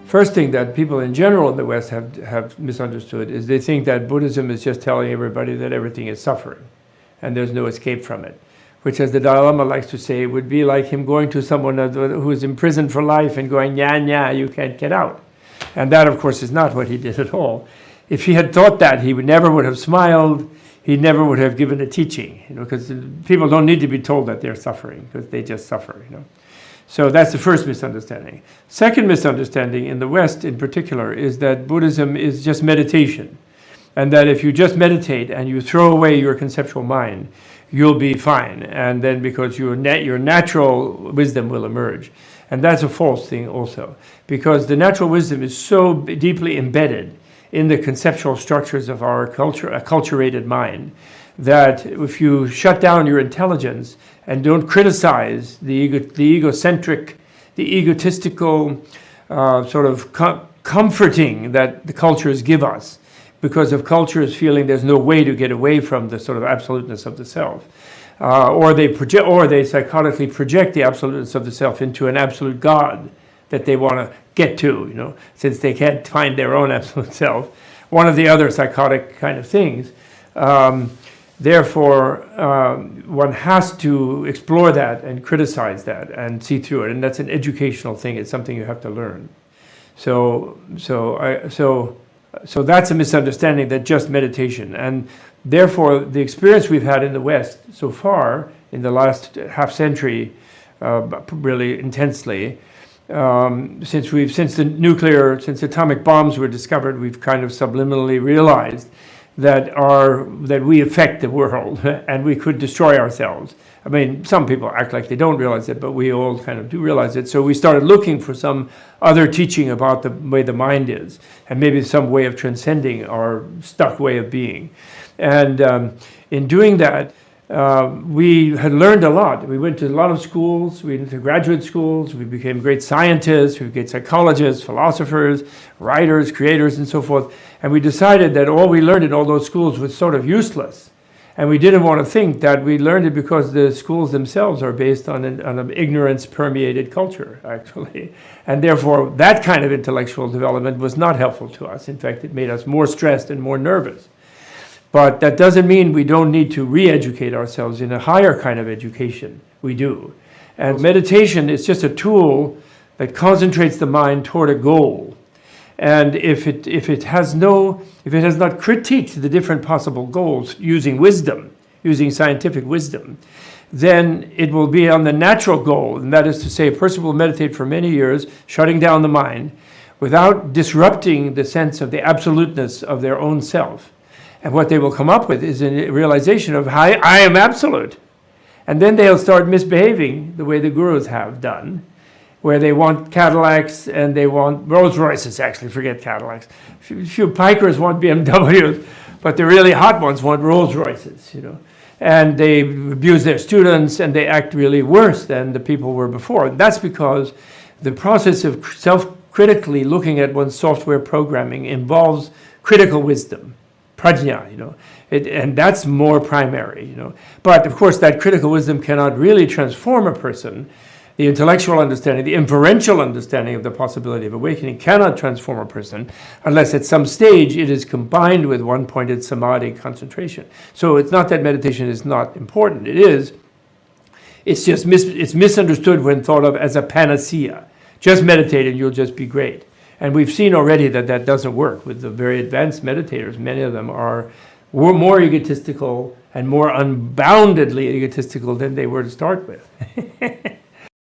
First thing that people in general in the West have misunderstood is they think that Buddhism is just telling everybody that everything is suffering and there's no escape from it, which, as the Dalai Lama likes to say, would be like him going to someone who is imprisoned for life and going, "Nya, you can't get out." And that, of course, is not what he did at all. If he had thought that, he never would have smiled. He never would have given a teaching, because people don't need to be told that they're suffering, because they just suffer, So that's the first misunderstanding. Second misunderstanding in the West in particular is that Buddhism is just meditation, and that if you just meditate and you throw away your conceptual mind, you'll be fine, and then because your natural wisdom will emerge. And that's a false thing also, because the natural wisdom is so deeply embedded in the conceptual structures of our culture, a culturated mind, that if you shut down your intelligence and don't criticize the egocentric, the egotistical sort of comforting that the cultures give us, because of cultures feeling there's no way to get away from the sort of absoluteness of the self, or they psychotically project the absoluteness of the self into an absolute God that they want to get to, since they can't find their own absolute self. One of the other psychotic kind of things. Therefore, one has to explore that and criticize that and see through it, and that's an educational thing. It's something you have to learn. So that's a misunderstanding, that just meditation, and therefore the experience we've had in the West so far in the last half century, really intensely, since atomic bombs were discovered, we've kind of subliminally realized that we affect the world and we could destroy ourselves. I mean, some people act like they don't realize it, but we all kind of do realize it. So we started looking for some other teaching about the way the mind is, and maybe some way of transcending our stuck way of being. And in doing that, we had learned a lot. We went to a lot of schools, we went to graduate schools, we became great scientists, we became psychologists, philosophers, writers, creators, and so forth. And we decided that all we learned in all those schools was sort of useless. And we didn't want to think that we learned it because the schools themselves are based on an ignorance-permeated culture, actually. And therefore, that kind of intellectual development was not helpful to us. In fact, it made us more stressed and more nervous. But that doesn't mean we don't need to re-educate ourselves in a higher kind of education. We do. And meditation is just a tool that concentrates the mind toward a goal. And if it has not critiqued the different possible goals using wisdom, using scientific wisdom, then it will be on the natural goal, and that is to say, a person will meditate for many years, shutting down the mind, without disrupting the sense of the absoluteness of their own self. And what they will come up with is a realization of, I am absolute. And then they'll start misbehaving the way the gurus have done, where they want Cadillacs and they want Rolls Royces, actually, forget Cadillacs. A few pikers want BMWs, but the really hot ones want Rolls Royces, And they abuse their students and they act really worse than the people were before. And that's because the process of self-critically looking at one's software programming involves critical wisdom. Prajna, and that's more primary, But of course, that critical wisdom cannot really transform a person. The intellectual understanding, the inferential understanding of the possibility of awakening cannot transform a person unless at some stage it is combined with one-pointed samadhi concentration. So it's not that meditation is not important. It is. It's just it's misunderstood when thought of as a panacea. Just meditate and you'll just be great. And we've seen already that doesn't work with the very advanced meditators. Many of them are more egotistical and more unboundedly egotistical than they were to start with.